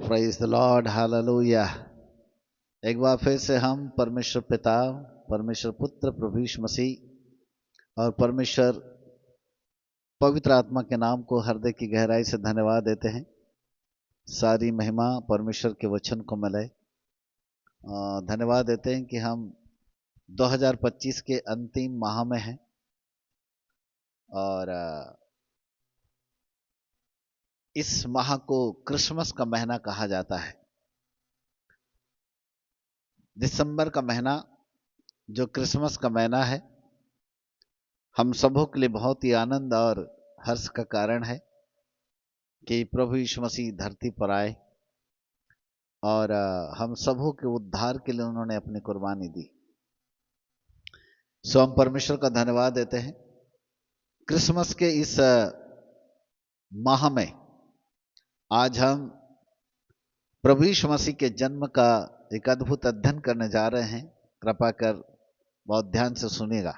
Praise the Lord, hallelujah. एक बार फिर से हम परमेश्वर पिता, परमेश्वर पुत्र, प्रभु यीशु मसीह और परमेश्वर पवित्र आत्मा के नाम को हृदय की गहराई से धन्यवाद देते हैं। सारी महिमा परमेश्वर के वचन को मिले। धन्यवाद देते हैं कि हम 2025 के अंतिम माह में हैं और इस माह को क्रिसमस का महीना कहा जाता है। दिसंबर का महीना जो क्रिसमस का महीना है, हम सबों के लिए बहुत ही आनंद और हर्ष का कारण है कि प्रभु यीशु मसीह धरती पर आए और हम सबों के उद्धार के लिए उन्होंने अपनी कुर्बानी दी। सो हम परमेश्वर का धन्यवाद देते हैं। क्रिसमस के इस माह में आज हम प्रभु यीशु मसीह के जन्म का एक अद्भुत अध्ययन करने जा रहे हैं। कृपा कर बहुत ध्यान से सुनिएगा।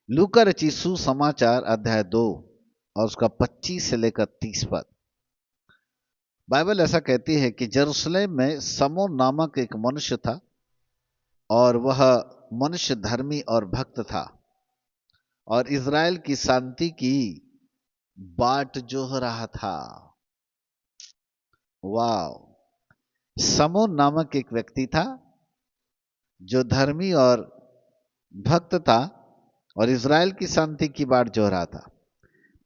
लूका रचित सुसमाचार अध्याय 2 और उसका 25 से लेकर 30 पद। बाइबल ऐसा कहती है कि जेरूशलेम में समोन नामक एक मनुष्य था और वह मनुष्य धर्मी और भक्त था और इज़राइल की शांति की बाट जोह रहा था। वाह! समोन नामक एक व्यक्ति था जो धर्मी और भक्त था और इज़राइल की शांति की बाट जोह रहा था।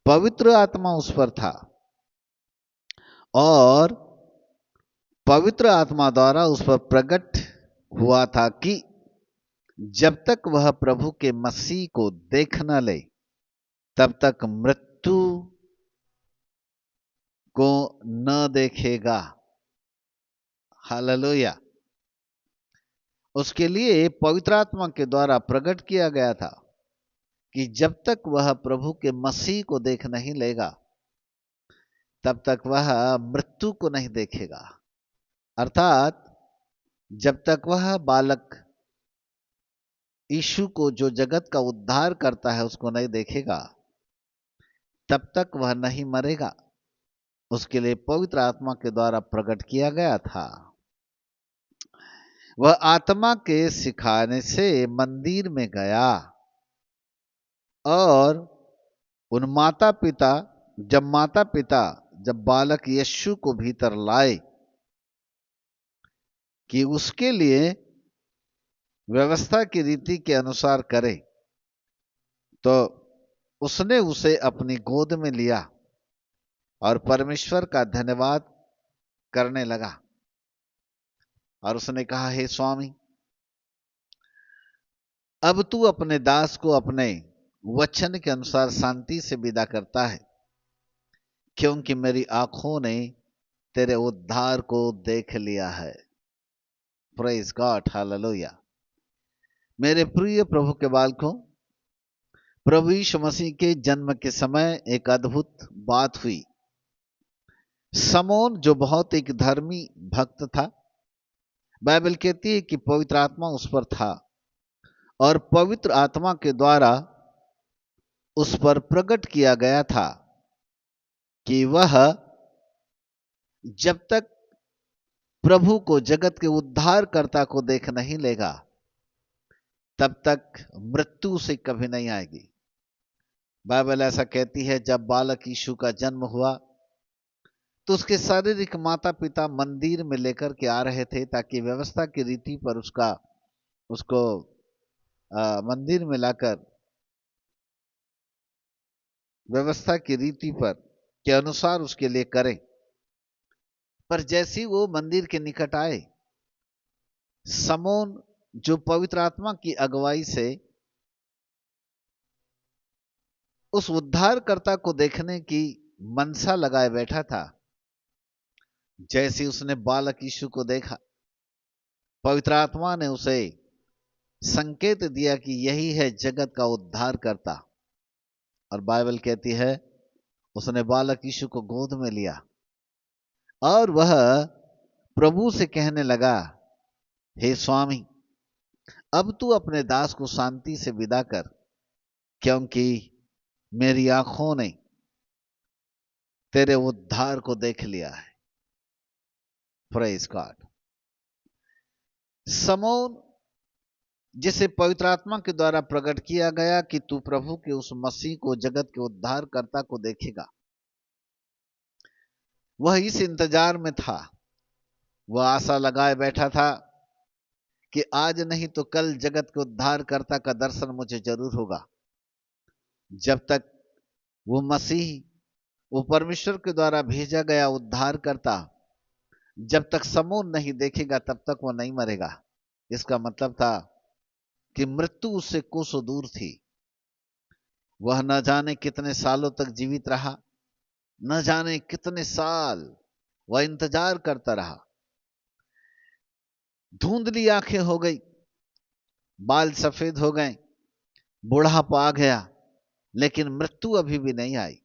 पवित्र आत्मा उस पर था और पवित्र आत्मा द्वारा उस पर प्रकट हुआ था कि जब तक वह प्रभु के मसीह को देख न ले तब तक मृत्यु को न देखेगा। हालेलुया। उसके लिए पवित्र आत्मा के द्वारा प्रकट किया गया था कि जब तक वह प्रभु के मसीह को देख नहीं लेगा तब तक वह मृत्यु को नहीं देखेगा। अर्थात जब तक वह बालक यीशु को, जो जगत का उद्धार करता है, उसको नहीं देखेगा तब तक वह नहीं मरेगा। उसके लिए पवित्र आत्मा के द्वारा प्रकट किया गया था। वह आत्मा के सिखाने से मंदिर में गया और उन माता पिता जब बालक यीशु को भीतर लाए कि उसके लिए व्यवस्था की रीति के अनुसार करे, तो उसने उसे अपनी गोद में लिया और परमेश्वर का धन्यवाद करने लगा और उसने कहा, हे स्वामी, अब तू अपने दास को अपने वचन के अनुसार शांति से विदा करता है, क्योंकि मेरी आंखों ने तेरे उद्धार को देख लिया है। Praise God, hallelujah. मेरे प्रिय प्रभु के बालकों, प्रभु यीशु मसीह के जन्म के समय एक अद्भुत बात हुई। समोन जो बहुत एक धर्मी भक्त था, बाइबल कहती है कि पवित्र आत्मा उस पर था और पवित्र आत्मा के द्वारा उस पर प्रकट किया गया था कि वह जब तक प्रभु को, जगत के उद्धारकर्ता को देख नहीं लेगा तब तक मृत्यु से कभी नहीं आएगी। बाइबल ऐसा कहती है, जब बालक यीशु का जन्म हुआ तो उसके शारीरिक माता पिता मंदिर में लेकर के आ रहे थे ताकि व्यवस्था की रीति पर उसको मंदिर में लाकर व्यवस्था की रीति पर के अनुसार उसके लिए करें। पर जैसे ही वो मंदिर के निकट आए, समोन जो पवित्र आत्मा की अगुवाई से उस उद्धारकर्ता को देखने की मनसा लगाए बैठा था, जैसे उसने बालक यीशु को देखा, पवित्र आत्मा ने उसे संकेत दिया कि यही है जगत का उद्धारकर्ता। और बाइबल कहती है उसने बालक यीशु को गोद में लिया और वह प्रभु से कहने लगा, हे स्वामी, अब तू अपने दास को शांति से विदा कर, क्योंकि मेरी आंखों ने तेरे उद्धार को देख लिया है। Praise God. समौन जिसे पवित्र आत्मा के द्वारा प्रकट किया गया कि तू प्रभु के उस मसीह को, जगत के उद्धारकर्ता को देखेगा, वह इस इंतजार में था, वह आशा लगाए बैठा था कि आज नहीं तो कल जगत के उद्धारकर्ता का दर्शन मुझे जरूर होगा। जब तक वो मसीह, वो परमेश्वर के द्वारा भेजा गया उद्धारकर्ता जब तक समूह नहीं देखेगा तब तक वो नहीं मरेगा। इसका मतलब था कि मृत्यु उससे कोसों दूर थी। वह न जाने कितने सालों तक जीवित रहा, न जाने कितने साल वह इंतजार करता रहा। धुंधली आंखें हो गई, बाल सफेद हो गए, बुढ़ापा आ गया, लेकिन मृत्यु अभी भी नहीं आई,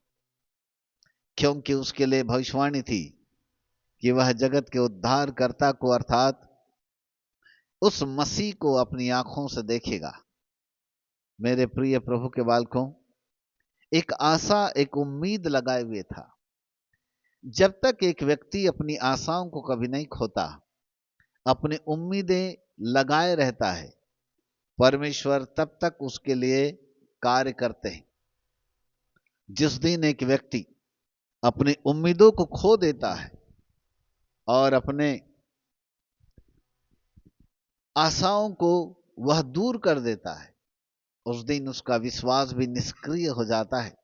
क्योंकि उसके लिए भविष्यवाणी थी कि वह जगत के उद्धारकर्ता को अर्थात उस मसीह को अपनी आंखों से देखेगा। मेरे प्रिय प्रभु के बालकों, एक आशा, एक उम्मीद लगाए हुए था। जब तक एक व्यक्ति अपनी आशाओं को कभी नहीं खोता, अपनी उम्मीदें लगाए रहता है, परमेश्वर तब तक उसके लिए कार्य करते हैं। जिस दिन एक व्यक्ति अपनी उम्मीदों को खो देता है और अपने आशाओं को वह दूर कर देता है, उस दिन उसका विश्वास भी निष्क्रिय हो जाता है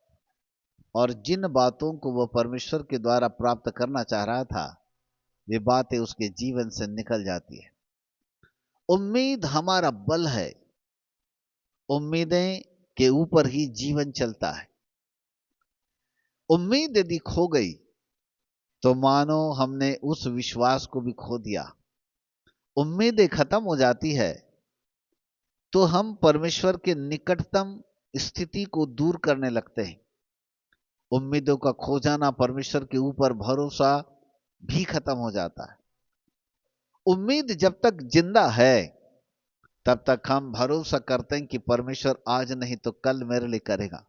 और जिन बातों को वह परमेश्वर के द्वारा प्राप्त करना चाह रहा था, वे बातें उसके जीवन से निकल जाती है। उम्मीद हमारा बल है, उम्मीदें के ऊपर ही जीवन चलता है। उम्मीद यदि खो गई तो मानो हमने उस विश्वास को भी खो दिया। उम्मीदें खत्म हो जाती है तो हम परमेश्वर के निकटतम स्थिति को दूर करने लगते हैं। उम्मीदों का खो जाना, परमेश्वर के ऊपर भरोसा भी खत्म हो जाता है। उम्मीद जब तक जिंदा है तब तक हम भरोसा करते हैं कि परमेश्वर आज नहीं तो कल मेरे लिए करेगा।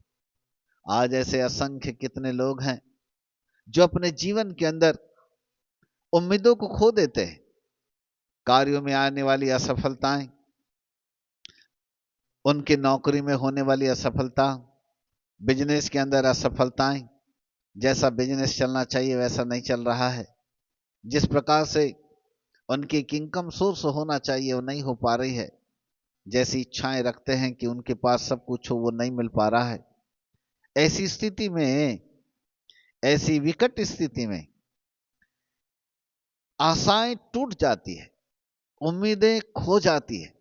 आज ऐसे असंख्य कितने लोग हैं जो अपने जीवन के अंदर उम्मीदों को खो देते हैं। कार्यों में आने वाली असफलताएं, उनकी नौकरी में होने वाली असफलता, बिजनेस के अंदर असफलताएं, जैसा बिजनेस चलना चाहिए वैसा नहीं चल रहा है, जिस प्रकार से उनकी इनकम सोर्स होना चाहिए वो नहीं हो पा रही है, जैसी इच्छाएं रखते हैं कि उनके पास सब कुछ हो वो नहीं मिल पा रहा है। ऐसी स्थिति में, ऐसी विकट स्थिति में आशाएं टूट जाती है, उम्मीदें खो जाती है,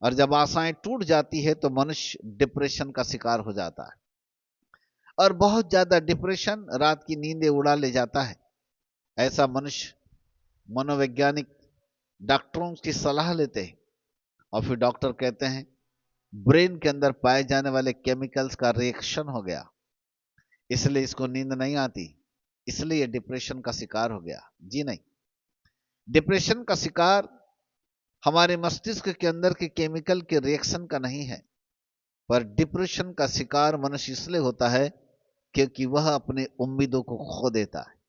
और जब आशाएं टूट जाती है तो मनुष्य डिप्रेशन का शिकार हो जाता है और बहुत ज्यादा डिप्रेशन रात की नींदें उड़ा ले जाता है। ऐसा मनुष्य मनोवैज्ञानिक डॉक्टरों की सलाह लेते हैं और फिर डॉक्टर कहते हैं ब्रेन के अंदर पाए जाने वाले केमिकल्स का रिएक्शन हो गया, इसलिए इसको नींद नहीं आती, इसलिए डिप्रेशन का शिकार हो गया। जी नहीं, डिप्रेशन का शिकार हमारे मस्तिष्क के अंदर के केमिकल के रिएक्शन का नहीं है, पर डिप्रेशन का शिकार मनुष्य इसलिए होता है क्योंकि वह अपने उम्मीदों को खो देता है।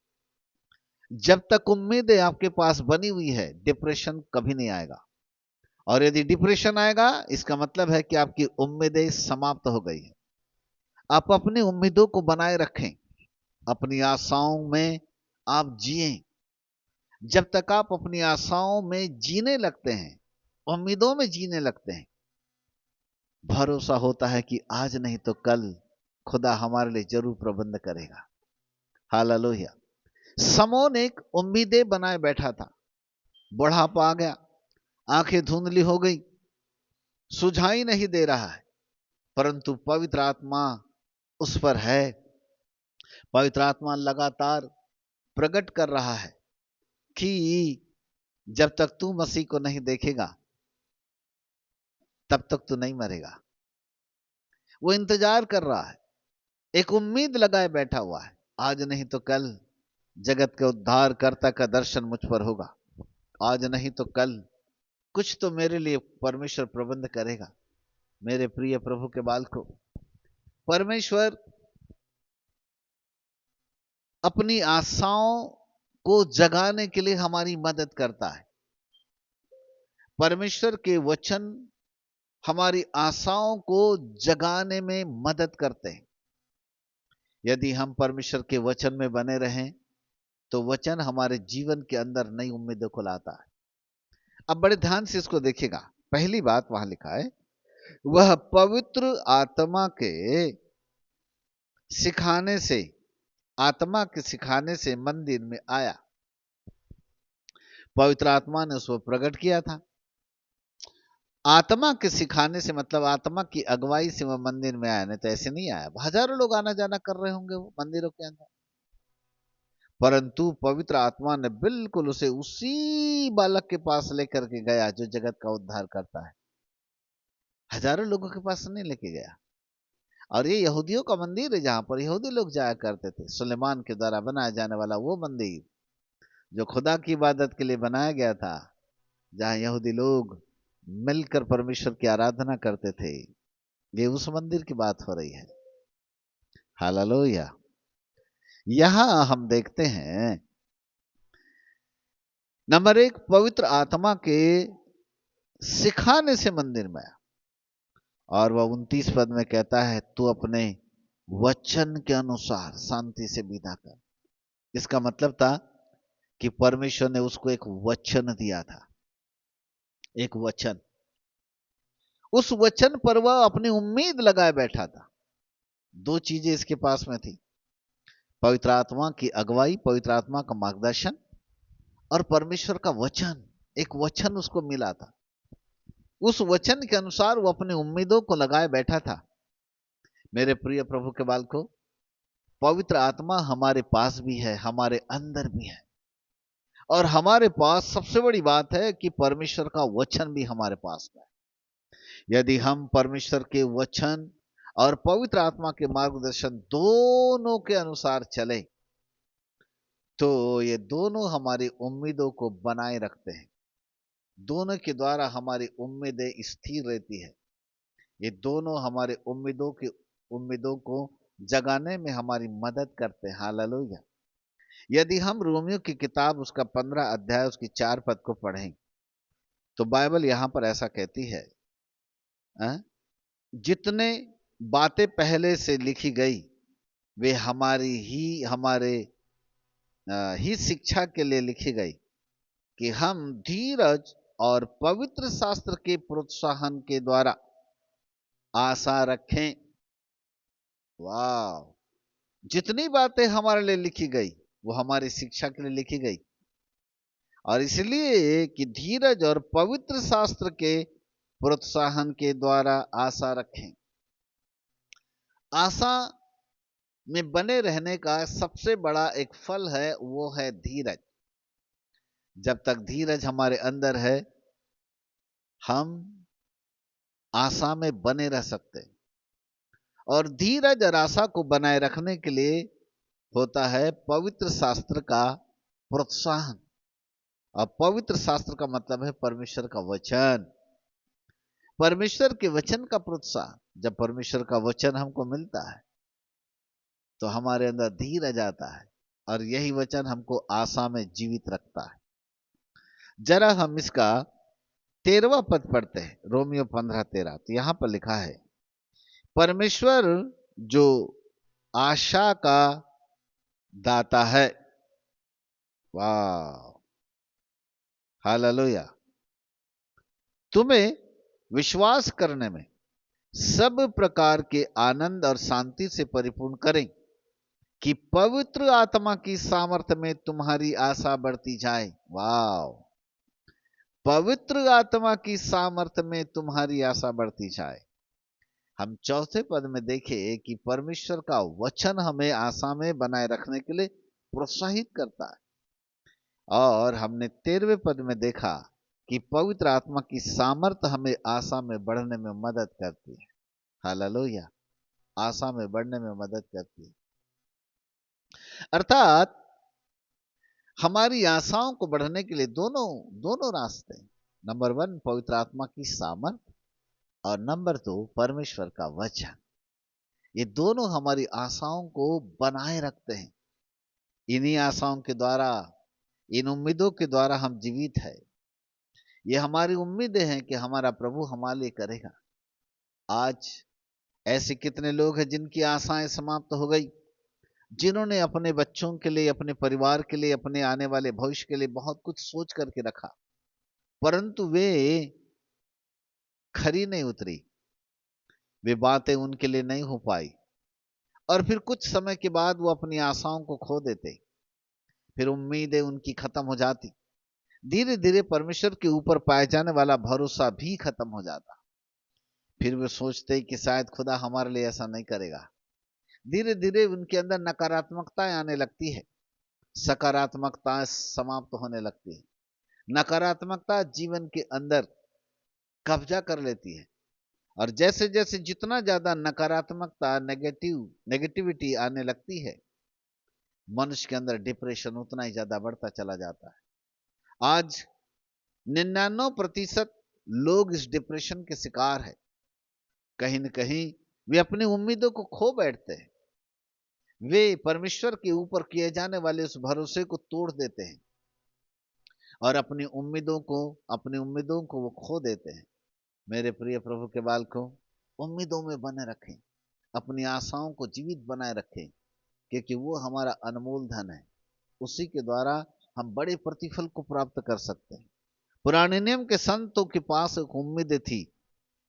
जब तक उम्मीदें आपके पास बनी हुई है, डिप्रेशन कभी नहीं आएगा, और यदि डिप्रेशन आएगा इसका मतलब है कि आपकी उम्मीदें समाप्त हो गई है। आप अपनी उम्मीदों को बनाए रखें, अपनी आशाओं में आप जिए। जब तक आप अपनी आशाओं में जीने लगते हैं, उम्मीदों में जीने लगते हैं, भरोसा होता है कि आज नहीं तो कल खुदा हमारे लिए जरूर प्रबंध करेगा। हालेलुया। समौन एक उम्मीदें बनाए बैठा था, बुढ़ापा आ गया, आंखें धुंधली हो गई, सुझाई नहीं दे रहा है, परंतु पवित्र आत्मा उस पर है। पवित्र आत्मा लगातार प्रकट कर रहा है कि जब तक तू मसीह को नहीं देखेगा तब तक तू नहीं मरेगा। वो इंतजार कर रहा है, एक उम्मीद लगाए बैठा हुआ है, आज नहीं तो कल जगत के उद्धारकर्ता का दर्शन मुझ पर होगा, आज नहीं तो कल कुछ तो मेरे लिए परमेश्वर प्रबंध करेगा। मेरे प्रिय प्रभु के बालकों, परमेश्वर अपनी आशाओं को जगाने के लिए हमारी मदद करता है। परमेश्वर के वचन हमारी आशाओं को जगाने में मदद करते हैं। यदि हम परमेश्वर के वचन में बने रहें तो वचन हमारे जीवन के अंदर नई उम्मीदों को लाता है। अब बड़े ध्यान से इसको देखिएगा। पहली बात वहां लिखा है, वह पवित्र आत्मा के सिखाने से, आत्मा के सिखाने से मंदिर में आया। पवित्र आत्मा ने उसको प्रकट किया था। आत्मा के सिखाने से मतलब आत्मा की अगुवाई से वह मंदिर में आया, नहीं तो ऐसे नहीं आया। हजारों लोग आना जाना कर रहे होंगे वो मंदिरों के अंदर, परंतु पवित्र आत्मा ने बिल्कुल उसे उसी बालक के पास लेकर के गया जो जगत का उद्धार करता है। हजारों लोगों के पास नहीं लेके गया। और ये यहूदियों का मंदिर है जहां पर यहूदी लोग जाया करते थे। सुलेमान के द्वारा बनाया जाने वाला वो मंदिर जो खुदा की इबादत के लिए बनाया गया था, जहां यहूदी लोग मिलकर परमेश्वर की आराधना करते थे, ये उस मंदिर की बात हो रही है। हालेलुया। यहां हम देखते हैं नंबर 1, पवित्र आत्मा के सिखाने से मंदिर में आया। और वह 29 पद में कहता है, तू अपने वचन के अनुसार शांति से विदा कर। इसका मतलब था कि परमेश्वर ने उसको एक वचन दिया था, एक वचन। उस वचन पर वह अपनी उम्मीद लगाए बैठा था। दो चीजें इसके पास में थी, पवित्र आत्मा की अगुवाई, पवित्र आत्मा का मार्गदर्शन, और परमेश्वर का वचन। एक वचन उसको मिला था। उस वचन के अनुसार वो अपनी उम्मीदों को लगाए बैठा था। मेरे प्रिय प्रभु के बालकों, पवित्र आत्मा हमारे पास भी है, हमारे अंदर भी है। और हमारे पास सबसे बड़ी बात है कि परमेश्वर का वचन भी हमारे पास है। यदि हम परमेश्वर के वचन और पवित्र आत्मा के मार्गदर्शन दोनों के अनुसार चले तो ये दोनों हमारी उम्मीदों को बनाए रखते हैं। दोनों के द्वारा हमारी उम्मीदें स्थिर रहती है। ये दोनों हमारे उम्मीदों को जगाने में हमारी मदद करते हैं। हालेलुया। यदि हम रोमियो की किताब उसका 15 अध्याय उसकी 4 पद को पढ़ें तो बाइबल यहां पर ऐसा कहती है, जितने बातें पहले से लिखी गई वे हमारे ही शिक्षा के लिए लिखी गई कि हम धीरज और पवित्र शास्त्र के प्रोत्साहन के द्वारा आशा रखें। वाह! जितनी बातें हमारे लिए लिखी गई वो हमारी शिक्षा के लिए लिखी गई, और इसलिए कि धीरज और पवित्र शास्त्र के प्रोत्साहन के द्वारा आशा रखें। आशा में बने रहने का सबसे बड़ा एक फल है, वो है धीरज। जब तक धीरज हमारे अंदर है हम आशा में बने रह सकते हैं। और धीरज और आशा को बनाए रखने के लिए होता है पवित्र शास्त्र का प्रोत्साहन। और पवित्र शास्त्र का मतलब है परमेश्वर का वचन। परमेश्वर के वचन का प्रोत्साहन, जब परमेश्वर का वचन हमको मिलता है तो हमारे अंदर धीरज आता है, और यही वचन हमको आशा में जीवित रखता है। जरा हम इसका 13वां पद पढ़ते हैं, रोमियो 15:13। तो यहां पर लिखा है, परमेश्वर जो आशा का दाता है। वाह! हालेलुया। तुम्हें विश्वास करने में सब प्रकार के आनंद और शांति से परिपूर्ण करें कि पवित्र आत्मा की सामर्थ्य में तुम्हारी आशा बढ़ती जाए। वाह! पवित्र आत्मा की सामर्थ्य में तुम्हारी आशा बढ़ती जाए। हम चौथे पद में देखें कि परमेश्वर का वचन हमें आशा में बनाए रखने के लिए प्रोत्साहित करता है। और हमने 13वें पद में देखा कि पवित्र आत्मा की सामर्थ्य हमें आशा में बढ़ने में मदद करती है। हालेलुया। आशा में बढ़ने में मदद करती है। अर्थात हमारी आशाओं को बढ़ने के लिए दोनों रास्ते, नंबर 1 पवित्र आत्मा की सामर्थ्य, और नंबर 2 परमेश्वर का वचन। ये दोनों हमारी आशाओं को बनाए रखते हैं। इन्हीं आशाओं के द्वारा इन उम्मीदों के द्वारा हम जीवित है। ये हमारी उम्मीदें हैं कि हमारा प्रभु हमारे लिए करेगा। आज ऐसे कितने लोग हैं जिनकी आशाएं समाप्त हो गई, जिन्होंने अपने बच्चों के लिए, अपने परिवार के लिए, अपने आने वाले भविष्य के लिए बहुत कुछ सोच करके रखा, परंतु वे खरी नहीं उतरी, वे बातें उनके लिए नहीं हो पाई, और फिर कुछ समय के बाद वो अपनी आशाओं को खो देते, फिर उम्मीदें उनकी खत्म हो जाती, धीरे धीरे परमेश्वर के ऊपर पाए जाने वाला भरोसा भी खत्म हो जाता। फिर वे सोचते कि शायद खुदा हमारे लिए ऐसा नहीं करेगा। धीरे धीरे उनके अंदर नकारात्मकताएं आने लगती है, सकारात्मकता समाप्त होने लगती है। नकारात्मकता जीवन के अंदर कब्जा कर लेती है, और जैसे जैसे जितना ज्यादा नकारात्मकता, नेगेटिविटी आने लगती है, मनुष्य के अंदर डिप्रेशन उतना ही ज्यादा बढ़ता चला जाता है। आज 99% लोग इस डिप्रेशन के शिकार है। कहीं न कहीं वे अपनी उम्मीदों को खो बैठते हैं, वे परमेश्वर के ऊपर किए जाने वाले उस भरोसे को तोड़ देते हैं, और अपनी उम्मीदों को वो खो देते हैं। मेरे प्रिय प्रभु के बालकों, उम्मीदों में बने रखें, अपनी आशाओं को जीवित बनाए रखें, क्योंकि वो हमारा अनमोल धन है। उसी के द्वारा हम बड़े प्रतिफल को प्राप्त कर सकते हैं। पुराने नियम के संतों के पास एक उम्मीद थी,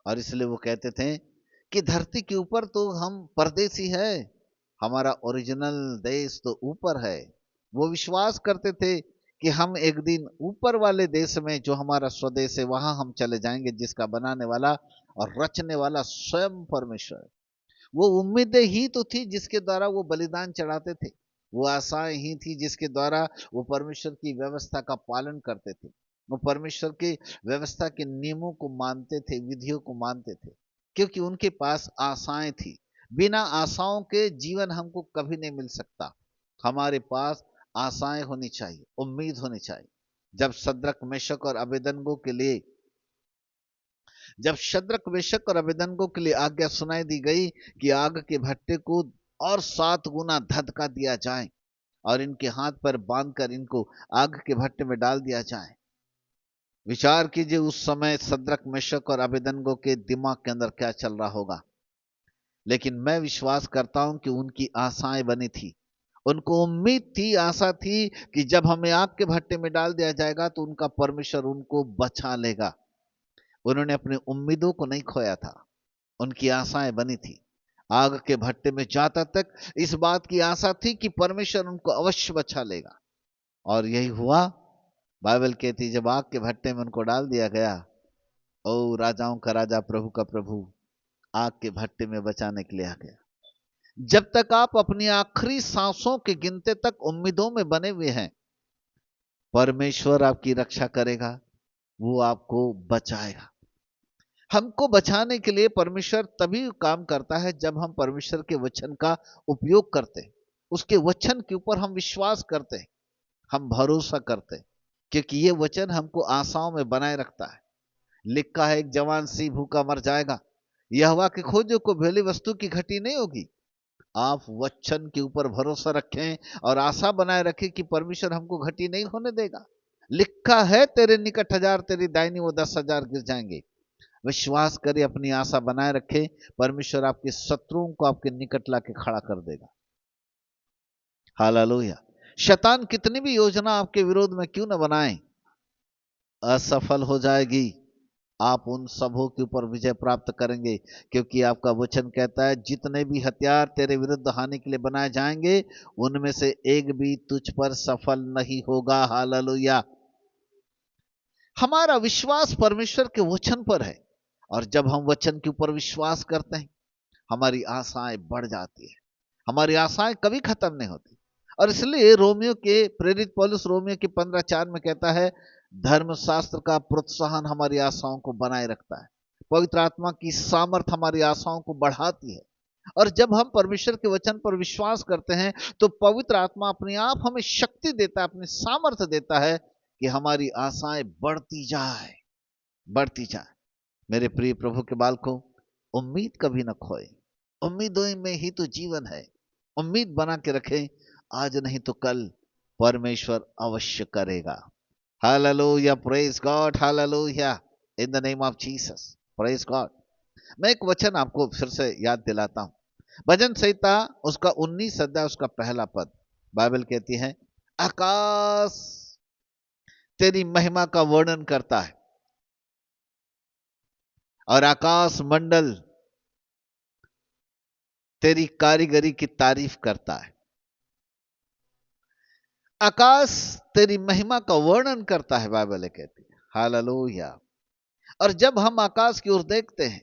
और इसलिए वो कहते थे कि धरती के ऊपर तो हम परदेसी है, हमारा ओरिजिनल देश तो ऊपर है। वो विश्वास करते थे कि हम एक दिन ऊपर वाले देश में, जो हमारा स्वदेश है, वहां हम चले जाएंगे, जिसका बनाने वाला और रचने वाला स्वयं परमेश्वर है। वो उम्मीदें ही तो थी जिसके द्वारा वो बलिदान चढ़ाते थे, वो आशाएं ही थी जिसके द्वारा वो परमेश्वर की व्यवस्था का पालन करते थे, वो परमेश्वर की व्यवस्था के नियमों को मानते थे, विधियों को मानते थे, क्योंकि उनके पास आशाएं थी। बिना आशाओं के जीवन हमको कभी नहीं मिल सकता। हमारे पास आशाएं होनी चाहिए, उम्मीद होनी चाहिए। जब शद्रक, मेशक और अबेदनगो के लिए जब शद्रक, मेशक और अबेदनगो के लिए आज्ञा सुनाई दी गई कि आग के भट्टे को और 7 गुना धधका दिया जाए और इनके हाथ पर बांधकर इनको आग के भट्टे में डाल दिया जाए, विचार कीजिए उस समय शद्रक, मेशक और अबेदनगो के दिमाग के अंदर क्या चल रहा होगा। लेकिन मैं विश्वास करता हूं कि उनकी आशाएं बनी थी, उनको उम्मीद थी, आशा थी कि जब हमें आग के भट्टे में डाल दिया जाएगा तो उनका परमेश्वर उनको बचा लेगा। उन्होंने अपनी उम्मीदों को नहीं खोया था, उनकी आशाएं बनी थी। आग के भट्टे में जाता तक इस बात की आशा थी कि परमेश्वर उनको अवश्य बचा लेगा, और यही हुआ। बाइबल कहती जब आग के भट्टे में उनको डाल दिया गया, ओ राजाओं का राजा, प्रभु का प्रभु आग के भट्टे में बचाने के लिए आ गया। जब तक आप अपनी आखिरी सांसों के गिनते तक उम्मीदों में बने हुए हैं, परमेश्वर आपकी रक्षा करेगा, वो आपको बचाएगा। हमको बचाने के लिए परमेश्वर तभी काम करता है जब हम परमेश्वर के वचन का उपयोग करते हैं, उसके वचन के ऊपर हम विश्वास करते हैं, हम भरोसा करते हैं, क्योंकि ये वचन हमको आशाओं में बनाए रखता है। लिखा है, एक जवान सी भूखा मर जाएगा, यहोवा की खोजों को भेली वस्तु की घटी नहीं होगी। आप वचन के ऊपर भरोसा रखें और आशा बनाए रखें कि परमेश्वर हमको घटी नहीं होने देगा। लिखा है, तेरे निकट 1000, तेरी दाहिनी वो 10,000 गिर जाएंगे। विश्वास करें, अपनी आशा बनाए रखें, परमेश्वर आपके शत्रुओं को आपके निकट लाके खड़ा कर देगा। हालेलुया। शैतान कितनी भी योजना आपके विरोध में क्यों न बनाए, असफल हो जाएगी। आप उन सबों के ऊपर विजय प्राप्त करेंगे, क्योंकि आपका वचन कहता है जितने भी हथियार तेरे विरुद्ध हानि के लिए बनाए जाएंगे, उनमें से एक भी तुझ पर सफल नहीं होगा। हालेलुया। हमारा विश्वास परमेश्वर के वचन पर है, और जब हम वचन के ऊपर विश्वास करते हैं, हमारी आशाएं बढ़ जाती है, हमारी आशाएं कभी खत्म नहीं होती। और इसलिए रोमियो के प्रेरित पौलुस रोमियो के 15:4 में कहता है, धर्मशास्त्र का प्रोत्साहन हमारी आशाओं को बनाए रखता है, पवित्र आत्मा की सामर्थ हमारी आशाओं को बढ़ाती है। और जब हम परमेश्वर के वचन पर विश्वास करते हैं, तो पवित्र आत्मा अपने आप हमें शक्ति देता है, अपनी सामर्थ देता है कि हमारी आशाएं बढ़ती जाए। मेरे प्रिय प्रभु के बालकों, उम्मीद कभी न खोए, उम्मीदों में ही तो जीवन है। उम्मीद बना के रखें, आज नहीं तो कल परमेश्वर अवश्य करेगा। Hallelujah, praise God, hallelujah, in the name of Jesus, praise God. मैं एक वचन आपको फिर से याद दिलाता हूं। भजन संहिता उसका 19 अध्याय उसका पहला पद, बाइबल कहती है, आकाश तेरी महिमा का वर्णन करता है और आकाश मंडल तेरी कारीगरी की तारीफ करता है। आकाश तेरी महिमा का वर्णन करता है, बाइबल कहती है, हालेलुया। और जब हम आकाश की ओर देखते हैं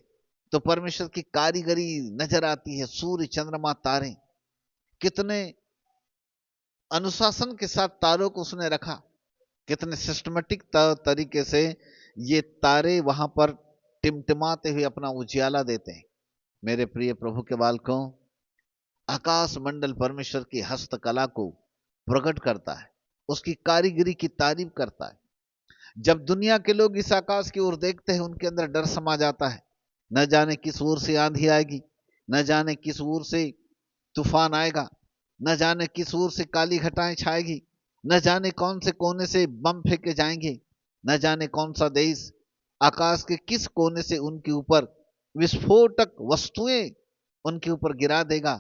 तो परमेश्वर की कारीगरी नजर आती है। सूर्य, चंद्रमा, तारे, कितने अनुशासन के साथ तारों को उसने रखा, कितने सिस्टमेटिक तरीके से ये तारे वहां पर टिमटिमाते हुए अपना उजियाला देते हैं। मेरे प्रिय प्रभु के बालकों, आकाश मंडल परमेश्वर की हस्तकला को प्रकट करता है, उसकी कारीगरी की तारीफ करता है। जब दुनिया के लोग इस आकाश की ओर देखते हैं, उनके अंदर डर समा जाता है। न जाने किस ओर से आंधी आएगी, न जाने किस ओर से तूफान आएगा, न जाने किस ओर से काली घटाएं छाएगी, न जाने कौन से कोने से बम फेंके जाएंगे, न जाने कौन सा देश आकाश के किस कोने से उनके ऊपर विस्फोटक वस्तुएं उनके ऊपर गिरा देगा।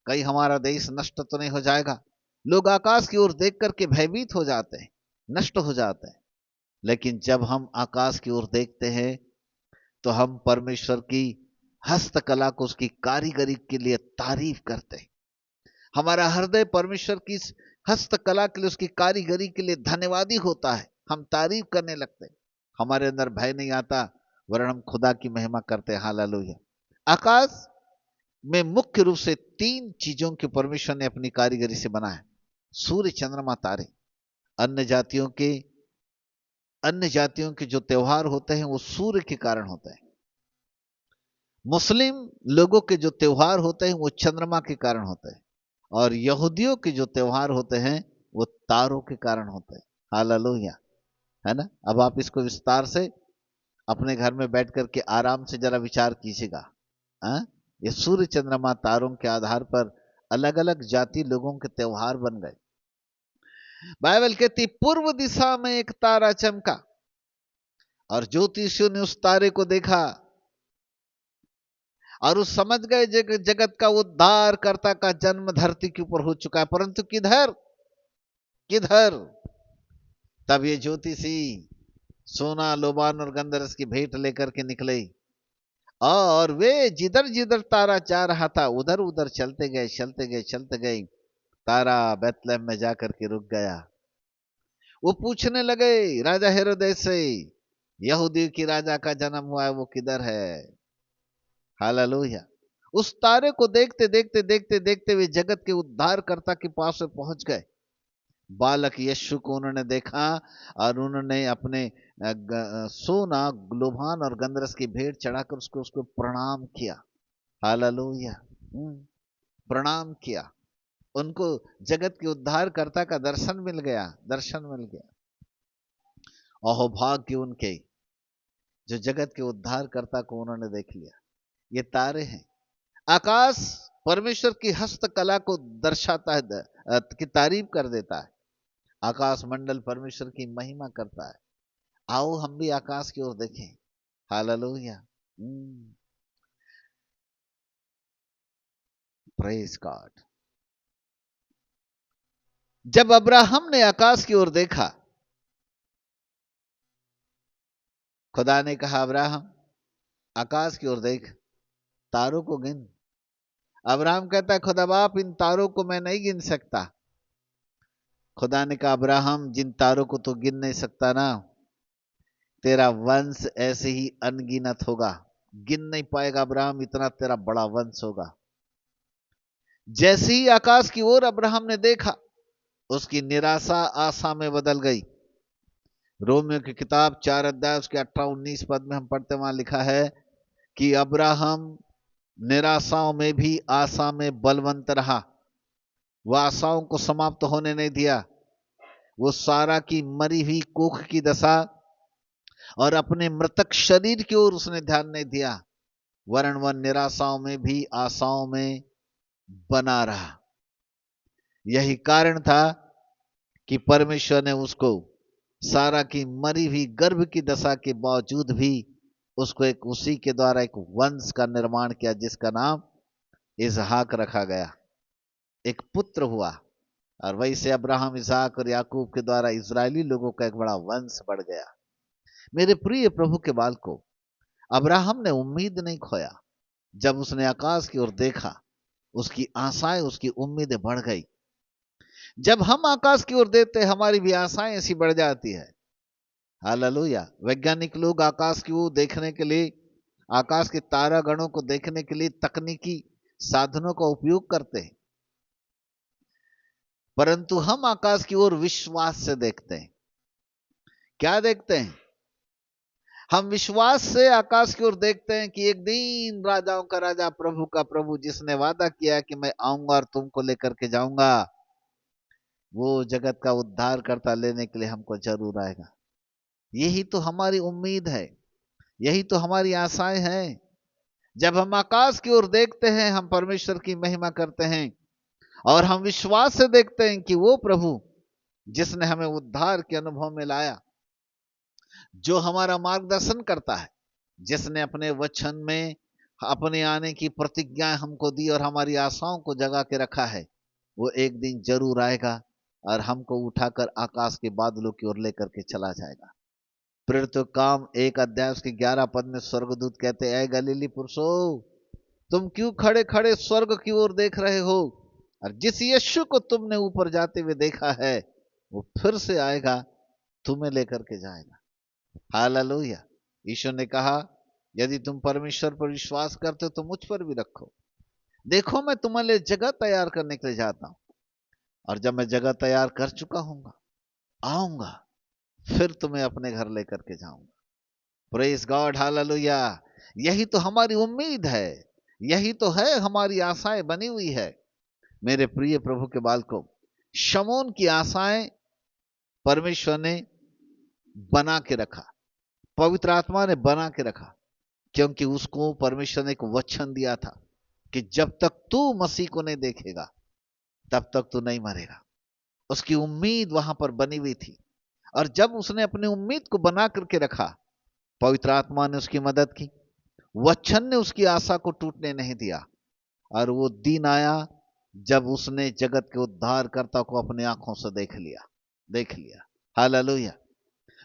कहीं हमारा देश नष्ट तो नहीं हो जाएगा। लोग आकाश की ओर देख करके भयभीत हो जाते हैं, नष्ट हो जाते हैं। लेकिन जब हम आकाश की ओर देखते हैं तो हम परमेश्वर की हस्तकला को, उसकी कारीगरी के लिए तारीफ करते हैं। हमारा हृदय परमेश्वर की इस हस्तकला के लिए, उसकी कारीगरी के लिए धन्यवादी होता है। हम तारीफ करने लगते हैं। हमारे अंदर भय नहीं आता, वरन हम खुदा की महिमा करते हैं। हालेलुया। आकाश में मुख्य रूप से 3 चीजों के परमेश्वर ने अपनी कारीगरी से बनाया: सूर्य, चंद्रमा, तारे। अन्य जातियों के जो त्योहार होते हैं वो सूर्य के कारण होते हैं। मुस्लिम लोगों के जो त्योहार होते हैं वो चंद्रमा के कारण होते हैं, और यहूदियों के जो त्योहार होते हैं वो तारों के कारण होते हैं। हालेलुया, है ना। अब आप इसको विस्तार से अपने घर में बैठ करके आराम से जरा विचार कीजिएगा। ये सूर्य, चंद्रमा, तारों के आधार पर अलग अलग जाति लोगों के त्योहार बन गए। बाइबल कहती, पूर्व दिशा में एक तारा चमका और ज्योतिषियों ने उस तारे को देखा और उस समझ गए जगत का उद्धारकर्ता का जन्म धरती के ऊपर हो चुका है। परंतु किधर किधर? तब ये ज्योतिषी सोना, लोबान और गंधरस की भेंट लेकर के निकले, और वे जिधर जिधर तारा जा रहा था उधर उधर चलते गए, चलते गए, चलते गए। तारा बैतलहम में जाकर के रुक गया। वो पूछने लगे राजा हेरोदेस से, यहूदी की राजा का जन्म हुआ है, वो किधर है? हालेलुया। उस तारे को देखते देखते देखते देखते वे जगत के उद्धारकर्ता के पास में पहुंच गए। बालक यीशु को उन्होंने देखा और उन्होंने अपने सोना, लोभान और गंधरस की भेंट चढ़ाकर उसको प्रणाम किया। हालेलुया, प्रणाम किया। उनको जगत के उद्धारकर्ता का दर्शन मिल गया, दर्शन मिल गया। अहो भाग्य उनके जो जगत के उद्धारकर्ता को उन्होंने देख लिया। ये तारे हैं। आकाश परमेश्वर की हस्तकला को दर्शाता है, की तारीफ कर देता है। आकाश मंडल परमेश्वर की महिमा करता है। आओ हम भी आकाश की ओर देखें। Hallelujah, praise God. जब अब्राहम ने आकाश की ओर देखा, खुदा ने कहा, अब्राहम आकाश की ओर देख, तारों को गिन। अब्राहम कहता है, खुदा बाप इन तारों को मैं नहीं गिन सकता। खुदा ने कहा, अब्राहम जिन तारों को तो गिन नहीं सकता ना, तेरा वंश ऐसे ही अनगिनत होगा, गिन नहीं पाएगा अब्राहम, इतना तेरा बड़ा वंश होगा। जैसे ही आकाश की ओर अब्राहम ने देखा, उसकी निराशा आशा में बदल गई। रोमियो की किताब 4 अध्याय उसके 18-19 पद में हम पढ़ते, वहां लिखा है कि अब्राहम निराशाओं में भी आशा में बलवंत रहा। वह आशाओं को समाप्त होने नहीं दिया। वो सारा की मरी हुई कोख की दशा और अपने मृतक शरीर की ओर उसने ध्यान नहीं दिया, वरन वह निराशाओं में भी आशाओं में बना रहा। यही कारण था कि परमेश्वर ने उसको सारा की मरी हुई गर्भ की दशा के बावजूद भी उसको एक उसी के द्वारा एक वंश का निर्माण किया, जिसका नाम इसहाक रखा गया। एक पुत्र हुआ, और वही से अब्राहम, इसहाक और याकूब के द्वारा इजरायली लोगों का एक बड़ा वंश बढ़ गया। मेरे प्रिय प्रभु के बालकों, अब्राहम ने उम्मीद नहीं खोया। जब उसने आकाश की ओर देखा, उसकी आशाएं, उसकी उम्मीदें बढ़ गई। जब हम आकाश की ओर देखते हैं, हमारी भी आशाएं ऐसी बढ़ जाती है। हालेलुया। वैज्ञानिक लोग आकाश की ओर देखने के लिए, आकाश के तारागणों को देखने के लिए तकनीकी साधनों का उपयोग करते हैं, परंतु हम आकाश की ओर विश्वास से देखते हैं। क्या देखते हैं? हम विश्वास से आकाश की ओर देखते हैं कि एक दिन राजाओं का राजा, प्रभु का प्रभु, जिसने वादा किया कि मैं आऊंगा और तुमको लेकर के जाऊंगा, वो जगत का उद्धार करता लेने के लिए हमको जरूर आएगा। यही तो हमारी उम्मीद है, यही तो हमारी आशाएं हैं। जब हम आकाश की ओर देखते हैं, हम परमेश्वर की महिमा करते हैं और हम विश्वास से देखते हैं कि वो प्रभु जिसने हमें उद्धार के अनुभव में लाया, जो हमारा मार्गदर्शन करता है, जिसने अपने वचन में अपने आने की प्रतिज्ञा हमको दी और हमारी आशाओं को जगा के रखा है, वो एक दिन जरूर आएगा और हमको उठाकर आकाश के बादलों की ओर लेकर के चला जाएगा। प्रेरितों काम 1 अध्याय उसके 11 पद में स्वर्गदूत कहते हैं, गलीली पुरुषों, तुम क्यों खड़े खड़े स्वर्ग की ओर देख रहे हो? और जिस यीशु को तुमने ऊपर जाते हुए देखा है, वो फिर से आएगा, तुम्हें लेकर के जाएगा। हालेलुया। यीशु ने कहा, यदि तुम परमेश्वर पर विश्वास करते हो तो मुझ पर भी रखो। देखो, मैं तुम्हारे लिए जगह तैयार करने के लिए जाता हूं, और जब मैं जगह तैयार कर चुका हूंगा, आऊंगा, फिर तुम्हें अपने घर लेकर के जाऊंगा। Praise God, hallelujah. यही तो हमारी उम्मीद है, यही तो है हमारी आशाएं बनी हुई है। मेरे प्रिय प्रभु के बालकों, शमून की आशाएं परमेश्वर ने बना के रखा, पवित्र आत्मा ने बना के रखा, क्योंकि उसको परमेश्वर ने एक वचन दिया था कि जब तक तू मसीह को नहीं देखेगा, तब तक तू नहीं मरेगा। उसकी उम्मीद वहां पर बनी हुई थी, और जब उसने अपनी उम्मीद को बना करके रखा, पवित्र आत्मा ने उसकी मदद की, वचन ने उसकी आशा को टूटने नहीं दिया, और वो दिन आया जब उसने जगत के उद्धारकर्ता को अपने आंखों से देख लिया। हालेलुया।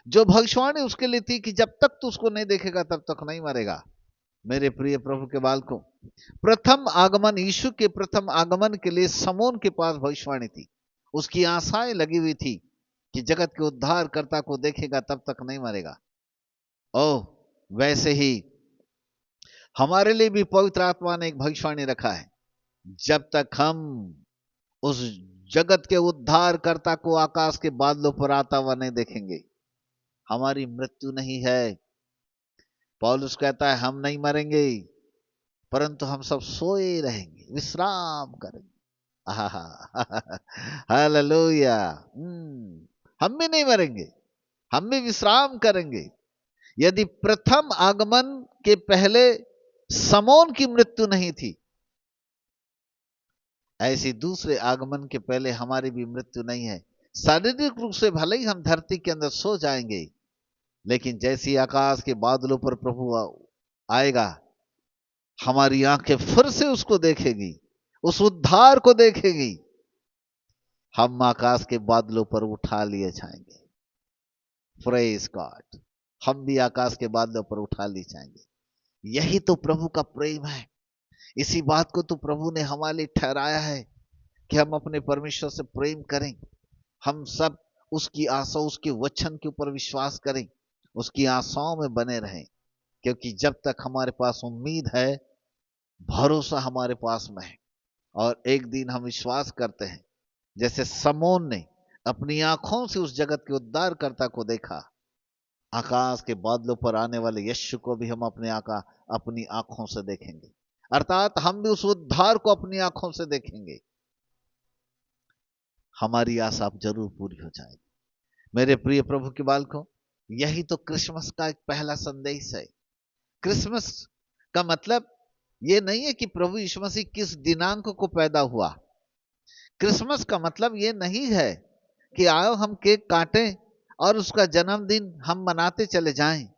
जो भविष्यवाणी उसके लिए थी कि जब तक तू उसको नहीं देखेगा, तब तक नहीं मरेगा। मेरे प्रिय प्रभु के बालकों, प्रथम आगमन, यीशु के प्रथम आगमन के लिए समोन के पास भविष्यवाणी थी। उसकी आशाएं लगी हुई थी कि जगत के उद्धारकर्ता को देखेगा, तब तक नहीं मरेगा। ओह, वैसे ही हमारे लिए भी पवित्र आत्मा ने एक भविष्यवाणी रखा है। जब तक हम उस जगत के उद्धारकर्ता को आकाश के बादलों पर आता हुआ नहीं देखेंगे, हमारी मृत्यु नहीं है। पौलुस कहता है, हम नहीं मरेंगे, परंतु हम सब सोए रहेंगे, विश्राम करेंगे। हालेलुया। हम भी नहीं मरेंगे, हम भी विश्राम करेंगे। यदि प्रथम आगमन के पहले समोन की मृत्यु नहीं थी, ऐसी दूसरे आगमन के पहले हमारी भी मृत्यु नहीं है। शारीरिक रूप से भले ही हम धरती के अंदर सो जाएंगे, लेकिन जैसी आकाश के बादलों पर प्रभु आएगा, हमारी आंखें फिर से उसको देखेगी, उस उद्धार को देखेगी। हम आकाश के बादलों पर उठा लिए जाएंगे। Praise God. हम भी आकाश के बादलों पर उठा लिए जाएंगे। यही तो प्रभु का प्रेम है। इसी बात को तो प्रभु ने हमारे लिए ठहराया है कि हम अपने परमेश्वर से प्रेम करें। हम सब उसकी आशा, उसके वचन के ऊपर विश्वास करें, उसकी आशाओं में बने रहें, क्योंकि जब तक हमारे पास उम्मीद है, भरोसा हमारे पास में है। और एक दिन हम विश्वास करते हैं, जैसे समोन ने अपनी आंखों से उस जगत के उद्धारकर्ता को देखा, आकाश के बादलों पर आने वाले यीशु को भी हम अपनी आंखों से देखेंगे। अर्थात हम भी उस उद्धार को अपनी आंखों से देखेंगे। हमारी आशा अब जरूर पूरी हो जाएगी। मेरे प्रिय प्रभु के बालकों, यही तो क्रिसमस का एक पहला संदेश है। क्रिसमस का मतलब यह नहीं है कि प्रभु यीशु मसीह किस दिनांक को पैदा हुआ। क्रिसमस का मतलब यह नहीं है कि आओ हम केक काटें और उसका जन्मदिन हम मनाते चले जाएं।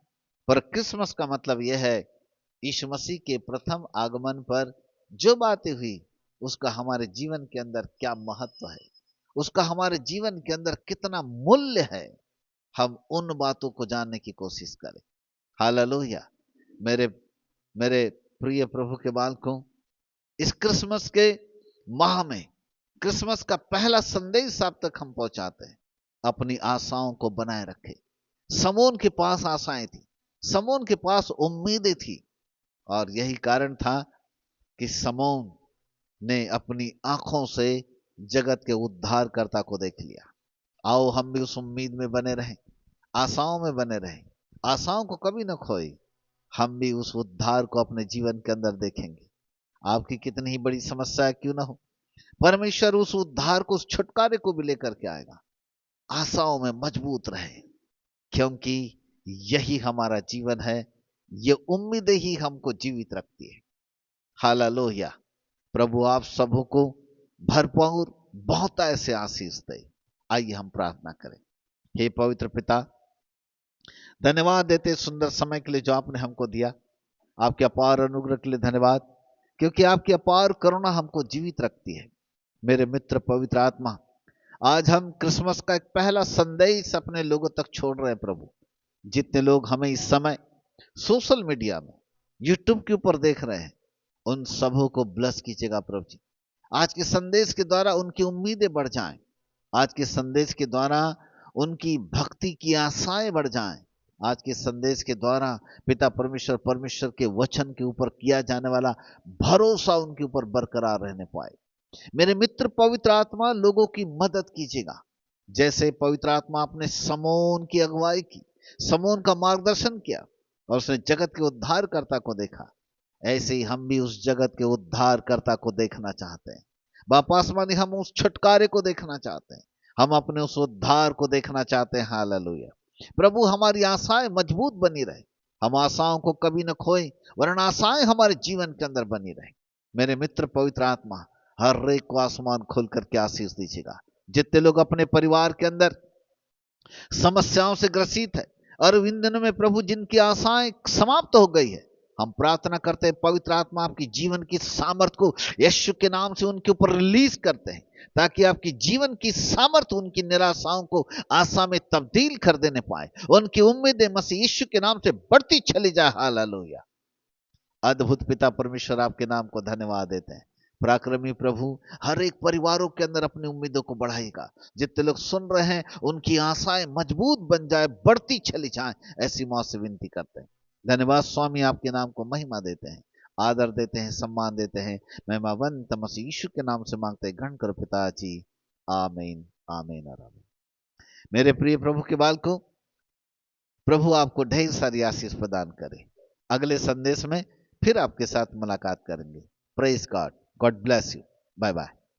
पर क्रिसमस का मतलब यह है यीशु मसीह के प्रथम आगमन पर जो बातें हुई उसका हमारे जीवन के अंदर क्या महत्व है, उसका हमारे जीवन के अंदर कितना मूल्य है, हम उन बातों को जानने की कोशिश करें। हालेलुया। मेरे मेरे प्रिय प्रभु के बालकों, इस क्रिसमस के माह में क्रिसमस का पहला संदेश आप तक हम पहुंचाते हैं। अपनी आशाओं को बनाए रखें। समून के पास आशाएं थी, समून के पास उम्मीदें थी, और यही कारण था कि समून ने अपनी आंखों से जगत के उद्धारकर्ता को देख लिया। आओ हम भी उस उम्मीद में बने रहें, आशाओं में बने रहें, आशाओं को कभी न खोए। हम भी उस उद्धार को अपने जीवन के अंदर देखेंगे। आपकी कितनी ही बड़ी समस्या क्यों ना हो, परमेश्वर उस उद्धार को, उस छुटकारे को भी लेकर के आएगा। आशाओं में मजबूत रहे, क्योंकि यही हमारा जीवन है। ये उम्मीदें ही हमको जीवित रखती है। हालेलुया। प्रभु आप सबों को भरपूर बहुत ऐसे आशीष दे। आइए हम प्रार्थना करें। हे पवित्र पिता, धन्यवाद देते सुंदर समय के लिए जो आपने हमको दिया। आपके अपार अनुग्रह के लिए धन्यवाद, क्योंकि आपकी अपार करुणा हमको जीवित रखती है। मेरे मित्र पवित्र आत्मा, आज हम क्रिसमस का एक पहला संदेश अपने लोगों तक छोड़ रहे हैं। प्रभु, जितने लोग हमें इस समय सोशल मीडिया में, यूट्यूब के ऊपर देख रहे हैं, उन सबों को ब्लेस कीजिएगा प्रभु जी। आज के संदेश के द्वारा उनकी उम्मीदें बढ़ जाएं, आज के संदेश के द्वारा उनकी भक्ति की आशाएं बढ़ जाएं, आज के संदेश के द्वारा पिता परमेश्वर के वचन के ऊपर किया जाने वाला भरोसा उनके ऊपर बरकरार रहने पाए। मेरे मित्र पवित्र आत्मा, लोगों की मदद कीजिएगा। जैसे पवित्र आत्मा आपने समोन की अगुवाई की, समोन का मार्गदर्शन किया और उसने जगत के उद्धारकर्ता को देखा, ऐसे ही हम भी उस जगत के उद्धारकर्ता को देखना चाहते हैं। बापा आसमानी, हम उस छुटकारे को देखना चाहते हैं, हम अपने उस उद्धार को देखना चाहते हैं। हालेलुया। प्रभु, हमारी आशाएं मजबूत बनी रहे, हम आशाओं को कभी न खोएं, वरन आशाएं हमारे जीवन के अंदर बनी रहे। मेरे मित्र पवित्र आत्मा, हर एक को आसमान खोल करके आशीष दीजिएगा। जितने लोग अपने परिवार के अंदर समस्याओं से ग्रसित है और इन दिनों में प्रभु जिनकी आशाएं समाप्त हो गई है, हम प्रार्थना करते हैं पवित्र आत्मा आपकी जीवन की सामर्थ को यीशु के नाम से उनके ऊपर रिलीज करते हैं, ताकि आपकी जीवन की सामर्थ उनकी निराशाओं को आशा में तब्दील कर देने पाए, उनकी उम्मीदें मसीह यीशु के नाम से बढ़ती चली जाए। हालेलुया। अद्भुत पिता परमेश्वर, आपके नाम को धन्यवाद देते हैं। पराक्रमी प्रभु, हर एक परिवारों के अंदर अपनी उम्मीदों को बढ़ाएगा। जितने लोग सुन रहे हैं उनकी आशाएं मजबूत बन जाए, बढ़ती चली जाए, ऐसी मौत से विनती करते हैं। धन्यवाद स्वामी, आपके नाम को महिमा देते हैं, आदर देते हैं, सम्मान देते हैं। महिमावंत मसीह यीशु के नाम से मांगते हैं, ग्रहण करो पिताजी। आमीन, आमीन और आमीन। मेरे प्रिय प्रभु के बालकों, प्रभु आपको ढेर सारी आशीष प्रदान करे। अगले संदेश में फिर आपके साथ मुलाकात करेंगे। Praise God, God bless you, bye bye.